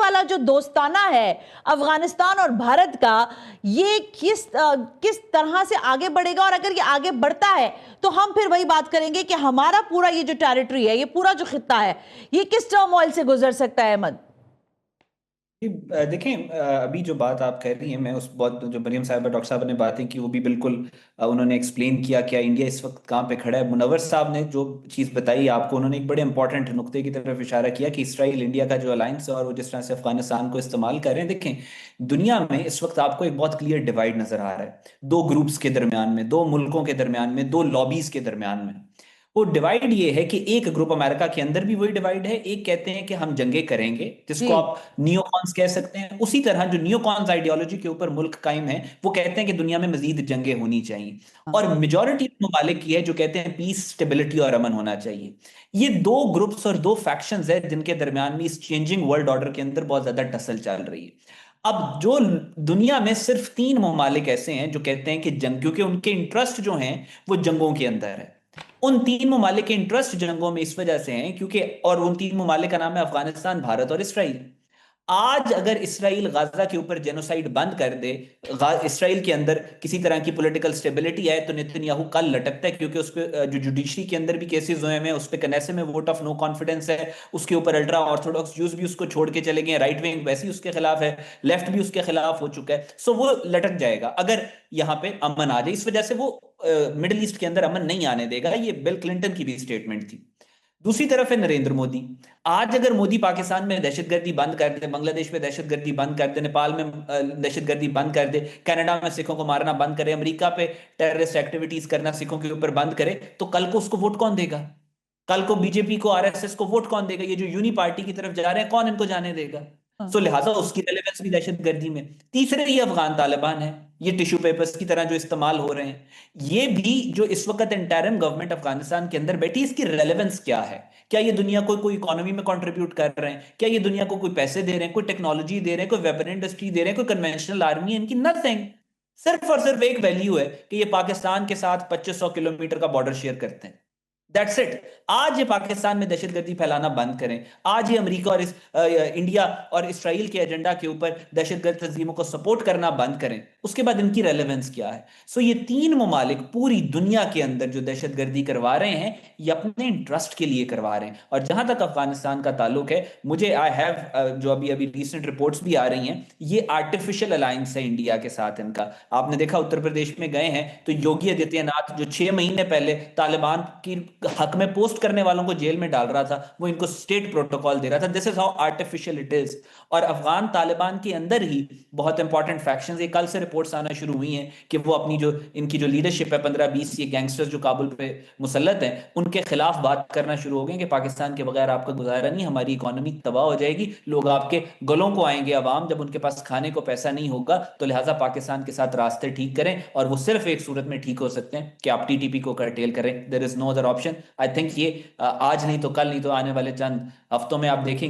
वाला जो दोस्ताना है अफगानिस्तान और भारत का, ये किस तरह से आगे बढ़ेगा? और अगर ये आगे बढ़ता है तो हम फिर वही बात करेंगे कि हमारा पूरा ये जो टेरिटरी है, ये पूरा जो खित्ता है, ये किस टर्मोइल से गुजर सकता है? अहमद, देखें, अभी जो बात आप कह रही हैं, मैं उस बहुत जो मरियम साहब डॉक्टर साहब ने बातें की वो भी बिल्कुल उन्होंने एक्सप्लेन किया क्या इंडिया इस वक्त कहाँ पे खड़ा है। मुनव्वर साहब ने जो चीज़ बताई आपको, उन्होंने एक बड़े इंपॉर्टेंट नुक्ते की तरफ इशारा किया कि इसराइल इंडिया का जो अलायंस है और वो जिस तरह से अफगानिस्तान को इस्तेमाल कर रहे हैं। देखें, दुनिया में इस वक्त आपको एक बहुत क्लियर डिवाइड नजर आ रहा है, दो ग्रुप्स के दरमियान में, दो मुल्कों के दरमियान में, दो लॉबीज के दरमियान में। वो डिवाइड ये है कि एक ग्रुप अमेरिका के अंदर भी वही डिवाइड है, एक कहते हैं कि हम जंगे करेंगे, जिसको जी। आप नियोकॉन्स कह सकते हैं। उसी तरह जो नियोकॉन्स आइडियोलॉजी के ऊपर मुल्क कायम है, वो कहते हैं कि दुनिया में मजीद जंगे होनी चाहिए। हाँ। और मेजॉरिटी ममालिक की है जो कहते हैं पीस, स्टेबिलिटी और अमन होना चाहिए। ये दो ग्रुप्स और दो फैक्शंस है जिनके दरमियान में इस चेंजिंग वर्ल्ड ऑर्डर के अंदर बहुत ज्यादा टसल चल रही है। अब जो दुनिया में सिर्फ तीन ममालिक ऐसे हैं जो कहते हैं कि जंग, क्योंकि उनके इंटरेस्ट जो हैं वो जंगों के अंदर है। उन तीन ममालिक के इंटरेस्ट जंगों में इस वजह से हैं क्योंकि, और उन तीन ममालिक का नाम है अफगानिस्तान, भारत और इसराइल। आज अगर इसराइल गाजा के ऊपर जेनोसाइड बंद कर दे, इसराइल के अंदर किसी तरह की पॉलिटिकल स्टेबिलिटी है, तो नेतन्याहू कल लटकता है, क्योंकि उस पे जो जुडिशरी के अंदर भी केसेस हुए हैं, उस पे कनेसे में वोट ऑफ नो कॉन्फिडेंस है, उसके ऊपर अल्ट्रा ऑर्थोडॉक्स ज्यूज भी उसको छोड़ के चले गए, राइट विंग वैसे ही उसके खिलाफ है, लेफ्ट भी उसके खिलाफ हो चुका है। सो वो लटक जाएगा अगर यहाँ पे अमन आ जाए। इस वजह से वो मिडिल ईस्ट के अंदर अमन नहीं आने देगा। ये बिल क्लिंटन की भी स्टेटमेंट थी। दूसरी तरफ है नरेंद्र मोदी। आज अगर मोदी पाकिस्तान में दहशतगर्दी बंद कर दे, बांग्लादेश में दहशतगर्दी बंद कर दे, नेपाल में दहशतगर्दी बंद कर दे, कनाडा में सिखों को मारना बंद करे, अमेरिका पे टेररिस्ट एक्टिविटीज करना सिखों के ऊपर बंद करे, तो कल को उसको वोट कौन देगा? कल को बीजेपी को, आरएसएस को वोट कौन देगा? ये जो यूनी पार्टी की तरफ जा रहे हैं, कौन इनको जाने देगा? सो हाँ। लिहाजा उसकी रेलेवेंस भी दहशतगर्दी में। तीसरे ये अफगान तालिबान है, ये टिश्यू पेपर्स की तरह जो इस्तेमाल हो रहे हैं, ये भी जो इस वक्त इंटरिम गवर्नमेंट अफगानिस्तान के अंदर बैठी, इसकी रेलेवेंस क्या है? क्या ये दुनिया को कोई इकोनॉमी में कंट्रीब्यूट कर रहे हैं? क्या ये दुनिया को कोई पैसे दे रहे हैं, कोई टेक्नोलॉजी दे रहे हैं, कोई वेपन इंडस्ट्री दे रहे हैं, कोई कन्वेंशनल आर्मी है इनकी? नथिंग। सिर्फ और सिर्फ एक वैल्यू है कि ये पाकिस्तान के साथ 2500 किलोमीटर का बॉर्डर शेयर करते हैं। That's it. आज ये पाकिस्तान में दहशतगर्दी फैलाना बंद करें, आज ये अमेरिका और इंडिया और इसराइल के एजेंडा के ऊपर दहशतगर्द तंजीमों को सपोर्ट करना बंद करें, उसके बाद इनकी रेलेवेंस क्या है? सो ये तीन ममालिक पूरी दुनिया के अंदर जो दहशतगर्दी करवा रहे हैं, ये अपने इंटरेस्ट के लिए करवा रहे हैं। और जहां तक अफगानिस्तान का ताल्लुक है, मुझे आई हैव जो अभी अभी रिसेंट रिपोर्ट्स भी आ रही हैं, ये आर्टिफिशियल अलायंस है इंडिया के साथ इनका। आपने देखा उत्तर प्रदेश में गए हैं तो योगी आदित्यनाथ जो 6 महीने पहले तालिबान की हक में पोस्ट करने वालों को जेल में डाल रहा था, वो इनको स्टेट प्रोटोकॉल दे रहा था। This is how artificial it is. और अफगान तालिबान के अंदर ही बहुत इंपॉर्टेंट फैक्शंस, ये कल से रिपोर्ट्स आना शुरू हुई हैं कि वो अपनी जो इनकी जो लीडरशिप है, 15-20 ये गैंगस्टर्स जो काबुल पे मुसल्लत हैं, उनके खिलाफ बात करना शुरू हो गए कि पाकिस्तान के बगैर आपका गुजारा नहीं, हमारी इकोनॉमी तबाह हो जाएगी, लोग आपके गलों को आएंगे, अवाम, जब उनके पास खाने को पैसा नहीं होगा, तो लिहाजा पाकिस्तान के साथ रास्ते ठीक करें। और वो सिर्फ एक सूरत में ठीक हो सकते हैं कि आप टीटीपी को कर्टेल करें। There is no other option. I think ये आज नहीं तो कल, नहीं तो आने वाले चंद हफ्तों में आप देखेंगे